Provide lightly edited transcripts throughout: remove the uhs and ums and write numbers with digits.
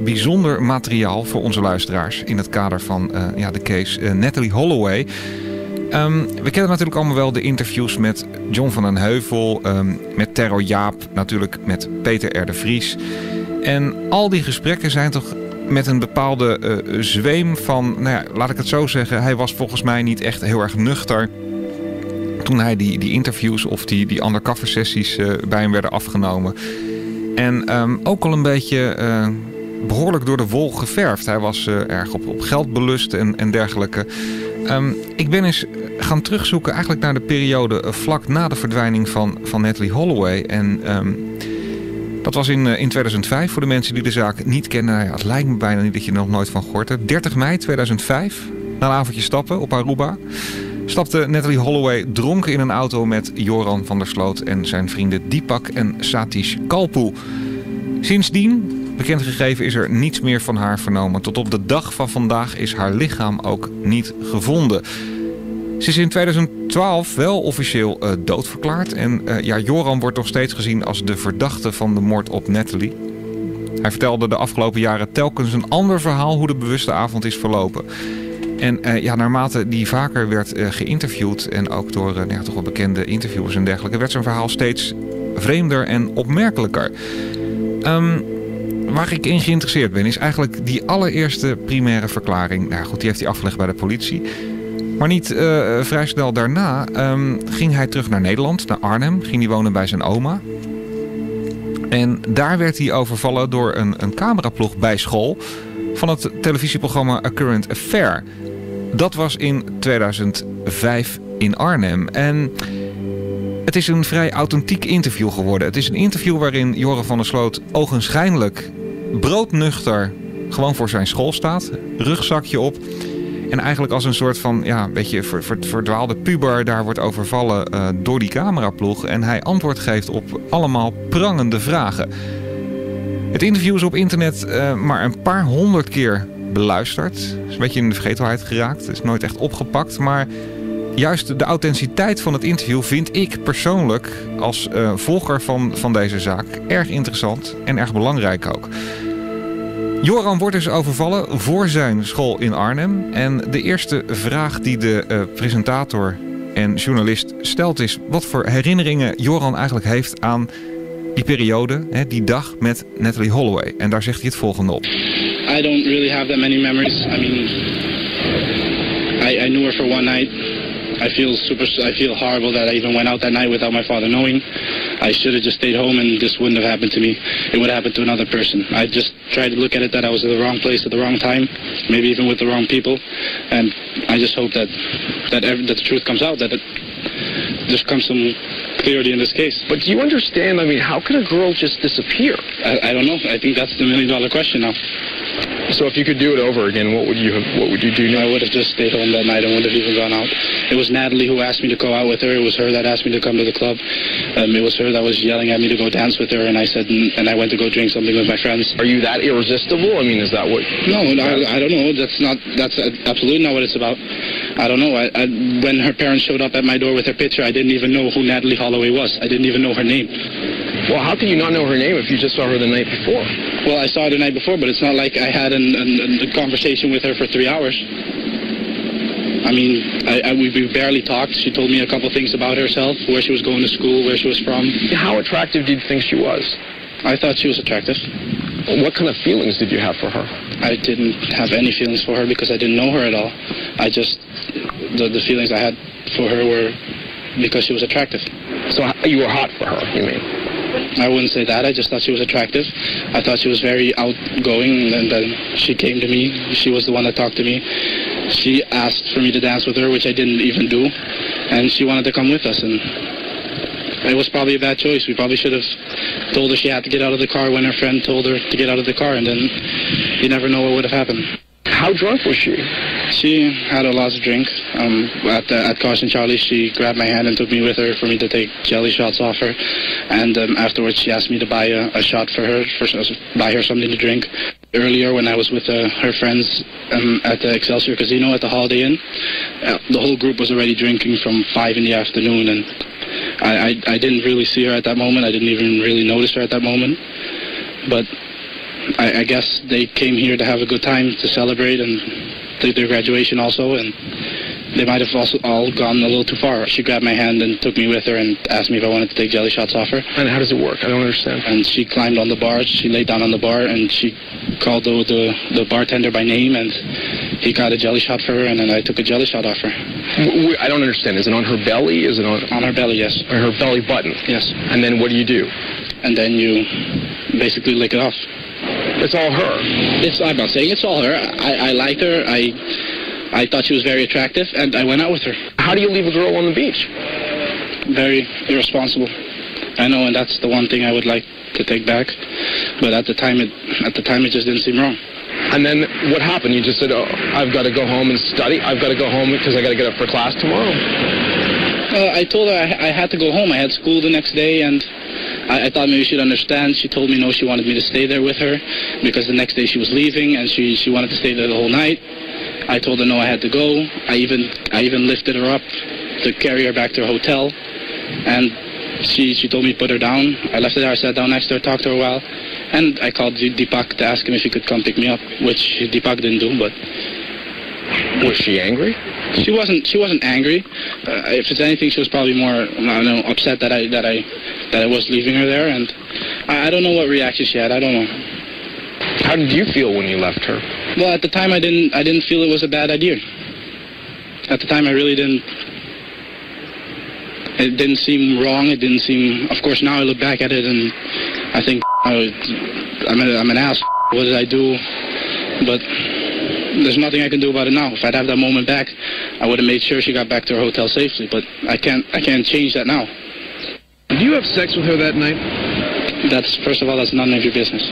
Bijzonder materiaal voor onze luisteraars in het kader van de case Natalee Holloway. We kennen natuurlijk allemaal wel de interviews met John van den Heuvel, met Terro Jaap, natuurlijk met Peter R. de Vries. En al die gesprekken zijn toch met een bepaalde zweem van, laat ik het zo zeggen, hij was volgens mij niet echt heel erg nuchter toen hij die interviews of die undercover sessies bij hem werden afgenomen. En ook al een beetje behoorlijk door de wol geverfd. Hij was erg op geld belust en dergelijke. Ik ben eens gaan terugzoeken eigenlijk naar de periode vlak na de verdwijning van Natalee Holloway. En dat was in 2005 voor de mensen die de zaak niet kennen. Het lijkt me bijna niet dat je er nog nooit van gehoord hebt. 30 mei 2005, na een avondje stappen op Aruba, stapte Natalee Holloway dronken in een auto met Joran van der Sloot en zijn vrienden Deepak en Satish Kalpoe. Sindsdien, bekendgegeven, is er niets meer van haar vernomen. Tot op de dag van vandaag is haar lichaam ook niet gevonden. Ze is in 2012 wel officieel doodverklaard. En Joran wordt nog steeds gezien als de verdachte van de moord op Natalee. Hij vertelde de afgelopen jaren telkens een ander verhaal hoe de bewuste avond is verlopen. En naarmate die vaker werd geïnterviewd en ook door toch wel bekende interviewers en dergelijke, werd zijn verhaal steeds vreemder en opmerkelijker. Waar ik in geïnteresseerd ben is eigenlijk die allereerste primaire verklaring. Nou goed, die heeft hij afgelegd bij de politie. Maar niet vrij snel daarna ging hij terug naar Nederland, naar Arnhem. Ging hij wonen bij zijn oma. En daar werd hij overvallen door een cameraploeg bij school van het televisieprogramma Current Affairs. Dat was in 2005 in Arnhem. En het is een vrij authentiek interview geworden. Het is een interview waarin Joran van der Sloot ogenschijnlijk broodnuchter gewoon voor zijn school staat. Rugzakje op. En eigenlijk als een soort van beetje verdwaalde puber daar wordt overvallen door die cameraploeg. En hij antwoord geeft op allemaal prangende vragen. Het interview is op internet maar een paar honderd keer beluisterd. Het is een beetje in de vergetelheid geraakt. Het is nooit echt opgepakt. Maar juist de authenticiteit van het interview vind ik persoonlijk als volger van deze zaak erg interessant en erg belangrijk ook. Joran wordt dus overvallen voor zijn school in Arnhem. En de eerste vraag die de presentator en journalist stelt is wat voor herinneringen Joran eigenlijk heeft aan die periode, die dag met Natalee Holloway. En daar zegt hij het volgende op. I don't really have that many memories. I mean, I knew her for one night. I feel horrible that I even went out that night without my father knowing. I should have just stayed home and this wouldn't have happened to me. It would have happened to another person. I just tried to look at it that I was in the wrong place at the wrong time, maybe even with the wrong people. And I just hope that the truth comes out, that there's comes some clarity in this case. But do you understand, I mean, how can a girl just disappear? I don't know. I think that's the $1 million question now. So if you could do it over again, what would you do now? I would have just stayed home that night and wouldn't have even gone out. It was Natalee who asked me to go out with her. It was her that asked me to come to the club. It was her that was yelling at me to go dance with her, and I said, and I went to go drink something with my friends. Are you that irresistible? I mean, is that what? No, I don't know. That's absolutely not what it's about. I don't know. When her parents showed up at my door with her picture, I didn't even know who Natalee Holloway was. I didn't even know her name. Well, how can you not know her name if you just saw her the night before? Well, I saw her the night before, but it's not like I had a conversation with her for 3 hours. I mean, we barely talked. She told me a couple things about herself, where she was going to school, where she was from. How attractive did you think she was? I thought she was attractive. What kind of feelings did you have for her? I didn't have any feelings for her because I didn't know her at all. I just, the feelings I had for her were because she was attractive. So you were hot for her, you mean? I wouldn't say that. I just thought she was attractive. I thought she was very outgoing, and then she came to me. She was the one that talked to me. She asked for me to dance with her, which I didn't even do, and she wanted to come with us, and it was probably a bad choice. We probably should have told her she had to get out of the car when her friend told her to get out of the car, and then you never know what would have happened. How drunk was she? She had a lot to drink. At Carson Charlie, she grabbed my hand and took me with her for me to take jelly shots off her. And afterwards, she asked me to buy a shot for her, buy her something to drink. Earlier, when I was with her friends at the Excelsior Casino at the Holiday Inn, the whole group was already drinking from 5 in the afternoon, and I didn't really see her at that moment. I didn't even really notice her at that moment. But I guess they came here to have a good time, to celebrate and take their graduation also, and they might have also all gone a little too far. She grabbed my hand and took me with her and asked me if I wanted to take jelly shots off her. And how does it work? I don't understand. And she climbed on the bar. She laid down on the bar, and she called the bartender by name, and he got a jelly shot for her, and then I took a jelly shot off her. I don't understand. Is it on her belly? Is it on her belly? Yes. On her belly button? Yes. And then what do you do? And then you basically lick it off. It's all her. I'm not saying it's all her. I liked her. I thought she was very attractive, and I went out with her. How do you leave a girl on the beach? Very irresponsible. I know, and that's the one thing I would like to take back. But at the time, it just didn't seem wrong. And then what happened? You just said, "Oh, I've got to go home and study. I've got to go home because I got to get up for class tomorrow." I told her I had to go home. I had school the next day, and I thought maybe she'd understand. She told me no, she wanted me to stay there with her because the next day she was leaving, and she wanted to stay there the whole night. I told her no, I had to go. I even lifted her up to carry her back to her hotel, and she told me to put her down. I left her there. I sat down next to her, talked to her a while, and I called Deepak to ask him if he could come pick me up, which Deepak didn't do. But was she angry? She wasn't angry. If it's anything, she was probably more, I don't know, upset that I was leaving her there, and I don't know what reaction she had. I don't know. How did you feel when you left her? Well, at the time, I didn't feel it was a bad idea. At the time, I really didn't. It didn't seem wrong. It didn't seem. Of course, now I look back at it and I think I'm an ass. What did I do? But there's nothing I can do about it now. If I'd have that moment back, I would have made sure she got back to her hotel safely. But I can't change that now. Did you have sex with her that night? First of all, that's none of your business.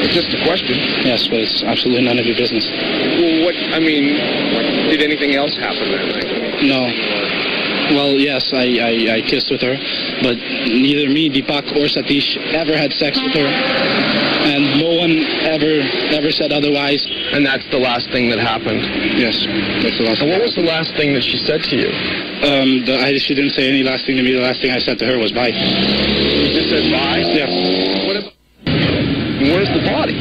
It's just a question. Yes, but it's absolutely none of your business. Well, did anything else happen that night? No. Well, yes, I kissed with her, but neither me, Deepak, or Satish ever had sex with her, and no one ever said otherwise. And that's the last thing that happened? Yes, that's the last thing. What was the last thing that she said to you? She didn't say any last thing to me. The last thing I said to her was bye. You just said bye? Yes. Where's the body?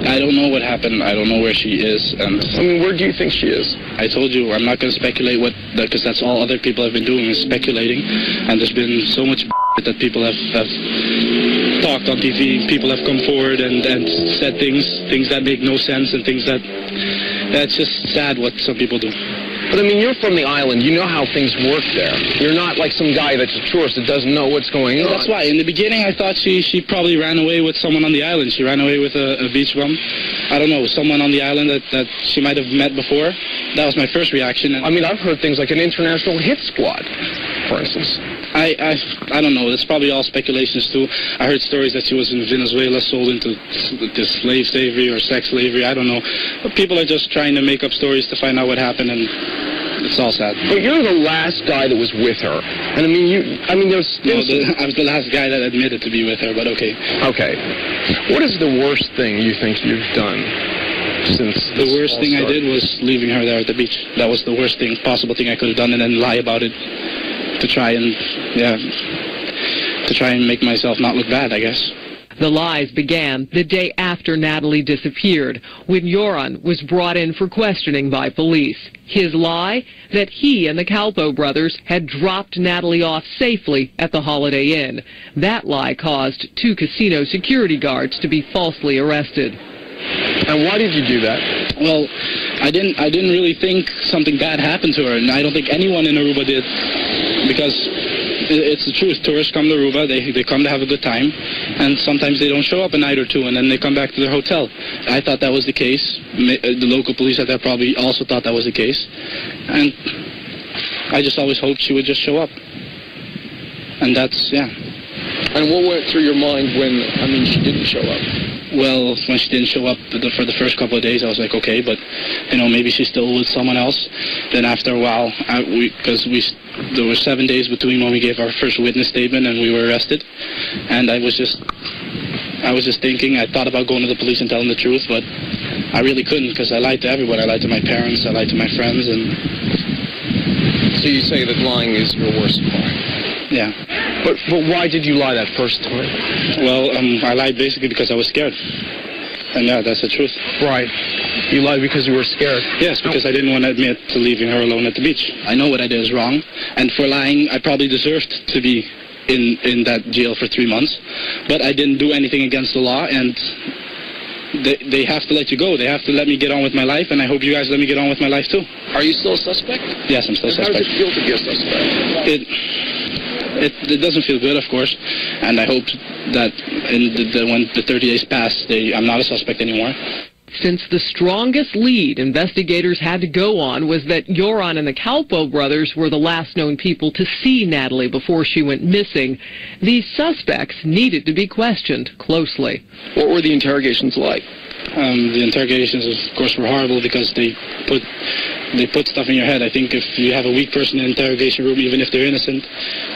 I don't know what happened. I don't know where she is. And where do you think she is? I told you, I'm not going to speculate because that's all other people have been doing is speculating. And there's been so much that people have talked on TV. People have come forward and said things that make no sense and things that's just sad what some people do. But, you're from the island. You know how things work there. You're not like some guy that's a tourist that doesn't know what's going on. That's why. In the beginning, I thought she probably ran away with someone on the island. She ran away with a beach bum. I don't know, someone on the island that she might have met before. That was my first reaction. I've heard things like an international hit squad, for instance. I don't know. It's probably all speculations, too. I heard stories that she was in Venezuela, sold into slave slavery or sex slavery. I don't know. But people are just trying to make up stories to find out what happened, and it's all sad. But you're the last guy that was with her. And I was the last guy that admitted to be with her, but okay. Okay. What is the worst thing you think you've done since the worst thing I did was leaving her there at the beach. That was the worst possible thing I could have done, and then lie about it to try and make myself not look bad, I guess. The lies began the day after Natalie disappeared, when Joran was brought in for questioning by police. His lie? That he and the Calpo brothers had dropped Natalie off safely at the Holiday Inn. That lie caused 2 casino security guards to be falsely arrested. And why did you do that? Well, I didn't really think something bad happened to her, and I don't think anyone in Aruba did, because it's the truth. Tourists come to Aruba, they come to have a good time, and sometimes they don't show up a night or two, and then they come back to their hotel. I thought that was the case. The local police at that probably also thought that was the case, and I just always hoped she would just show up. And that's, yeah. And what went through your mind when, she didn't show up? Well, when she didn't show up for the first couple of days, I was like, okay, but, maybe she's still with someone else. Then after a while, there were 7 days between when we gave our first witness statement and we were arrested. And I was just thinking, I thought about going to the police and telling the truth, but I really couldn't because I lied to everyone. I lied to my parents, I lied to my friends, and... So you say that lying is your worst crime? Yeah. But why did you lie that first time? Well, I lied basically because I was scared. And yeah, that's the truth. Right. You lied because you were scared. Yes, because I didn't want to admit to leaving her alone at the beach. I know what I did is wrong, and for lying, I probably deserved to be in that jail for 3 months. But I didn't do anything against the law, and they have to let you go. They have to let me get on with my life, and I hope you guys let me get on with my life too. Are you still a suspect? Yes, I'm still a suspect. How does it feel to be a suspect? It doesn't feel good, of course, and I hope that when the 30 days pass, I'm not a suspect anymore. Since the strongest lead investigators had to go on was that Joran and the Kalpo brothers were the last known people to see Natalie before she went missing, these suspects needed to be questioned closely. What were the interrogations like? The interrogations, of course, were horrible because they put stuff in your head. I think if you have a weak person in an interrogation room, even if they're innocent,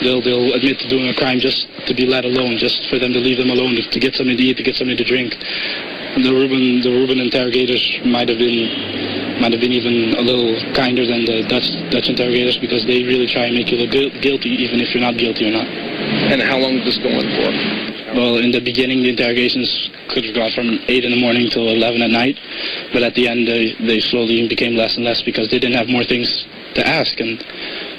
they'll admit to doing a crime just to be let alone, just for them to leave them alone, to get something to eat, to get something to drink. The Ruben interrogators might have been even a little kinder than the Dutch interrogators, because they really try and make you look guilty, even if you're not guilty or not. And how long did this go on for? Well, in the beginning, the interrogations could have gone from 8 in the morning till 11 at night, but at the end, they slowly became less and less because they didn't have more things to ask, and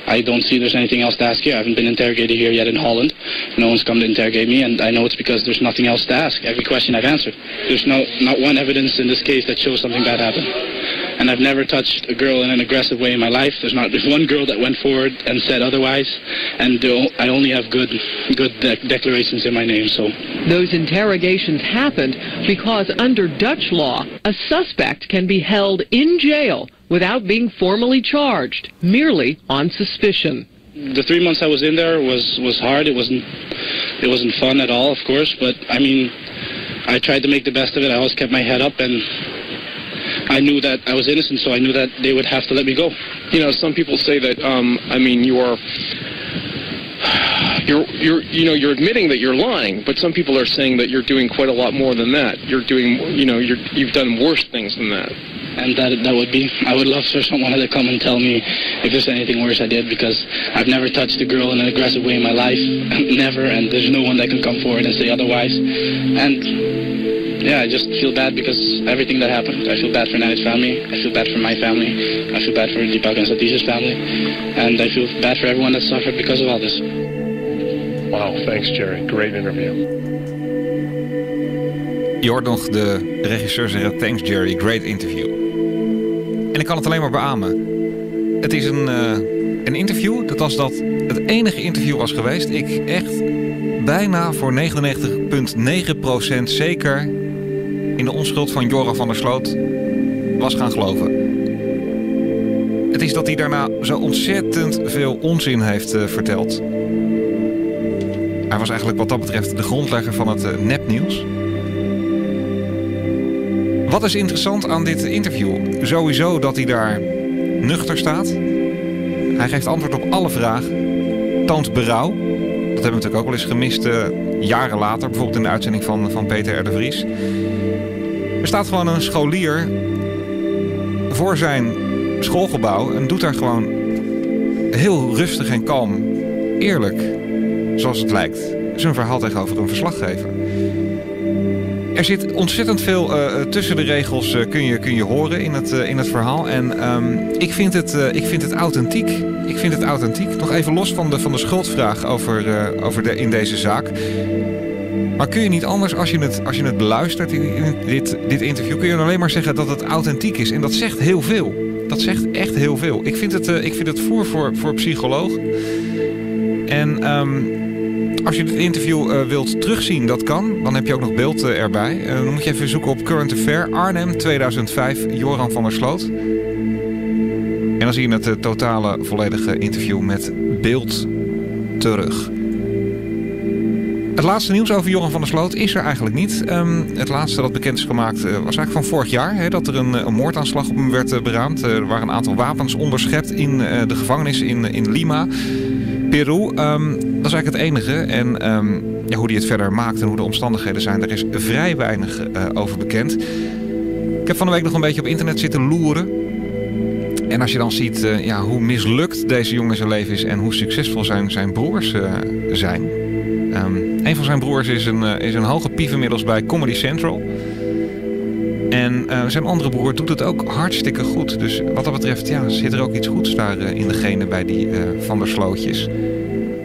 I don't see there's anything else to ask here. I haven't been interrogated here yet in Holland. No one's come to interrogate me, and I know it's because there's nothing else to ask. Every question I've answered. There's not one evidence in this case that shows something bad happened. And I've never touched a girl in an aggressive way in my life. There's one girl that went forward and said otherwise, and I only have good declarations in my name. So those interrogations happened because under Dutch law, a suspect can be held in jail without being formally charged, merely on suspicion. The 3 months I was in there was hard. It wasn't fun at all, of course, but I mean, I tried to make the best of it. I always kept my head up, and I knew that I was innocent, so I knew that they would have to let me go. You know, some people say that, I mean, you're admitting that you're lying, but some people are saying that you're doing quite a lot more than that. You're doing, you've done worse things than that. And that would be, I would love for someone to come and tell me if there's anything worse I did, because I've never touched a girl in an aggressive way in my life, never, and there's no one that can come forward and say otherwise. And yeah, I just feel bad because everything that happened. I feel bad for Nadi's family, I feel bad for my family, I feel bad for Deepak and Satish's family, and I feel bad for everyone that suffered because of all this. Wow, thanks Jerry, great interview. Je hoort nog de regisseur zeggen, thanks Jerry, great interview. En ik kan het alleen maar beamen. Het is een interview, dat als dat het enige interview was geweest, ik echt bijna voor 99,9% zeker in de onschuld van Joran van der Sloot was gaan geloven. Het is dat hij daarna zo ontzettend veel onzin heeft verteld. Hij was eigenlijk wat dat betreft de grondlegger van het nepnieuws. Wat is interessant aan dit interview? Sowieso dat hij daar nuchter staat. Hij geeft antwoord op alle vragen. Toont berouw. Dat hebben we natuurlijk ook wel eens gemist jaren later. Bijvoorbeeld in de uitzending van Peter R. de Vries. Er staat gewoon een scholier voor zijn schoolgebouw en doet daar gewoon heel rustig en kalm, eerlijk, zoals het lijkt, zijn verhaal tegenover een verslaggever. Er zit ontzettend veel tussen de regels kun je horen in het verhaal. En ik vind het authentiek. Ik vind het authentiek. Nog even los van de schuldvraag in deze zaak. Maar kun je niet anders, als je het beluistert in dit interview, kun je alleen maar zeggen dat het authentiek is. En dat zegt heel veel. Dat zegt echt heel veel. Ik vind het voer voor psycholoog. En als je dit interview wilt terugzien, dat kan. Dan heb je ook nog beeld erbij. Dan moet je even zoeken op Current Affairs Arnhem 2005, Joran van der Sloot. En dan zie je het totale volledige interview met beeld terug. Het laatste nieuws over Joran van der Sloot is er eigenlijk niet. Het laatste dat bekend is gemaakt was eigenlijk van vorig jaar. Hè, dat er een moordaanslag op hem werd beraamd. Er waren een aantal wapens onderschept in de gevangenis in Lima, Peru. Dat is eigenlijk het enige. En hoe hij het verder maakt en hoe de omstandigheden zijn, daar is vrij weinig over bekend. Ik heb van de week nog een beetje op internet zitten loeren. En als je dan ziet hoe mislukt deze jongen zijn leven is en hoe succesvol zijn broers zijn, Een van zijn broers is een hoge pief inmiddels bij Comedy Central. En zijn andere broer doet het ook hartstikke goed. Dus wat dat betreft zit er ook iets goeds daar in de genen bij die Van der Slootjes.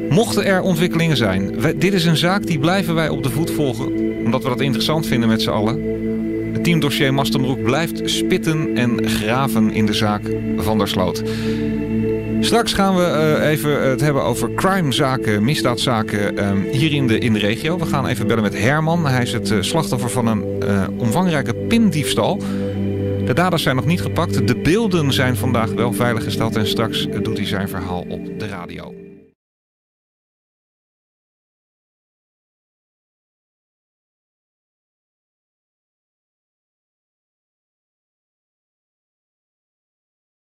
Mochten er ontwikkelingen zijn, dit is een zaak die blijven wij op de voet volgen. Omdat we dat interessant vinden met z'n allen. Het team Dossier Mastenbroek blijft spitten en graven in de zaak Van der Sloot. Straks gaan we even het hebben over crimezaken, misdaadzaken hier in de regio. We gaan even bellen met Herman. Hij is het slachtoffer van een omvangrijke pindiefstal. De daders zijn nog niet gepakt. De beelden zijn vandaag wel veiliggesteld en straks doet hij zijn verhaal op de radio.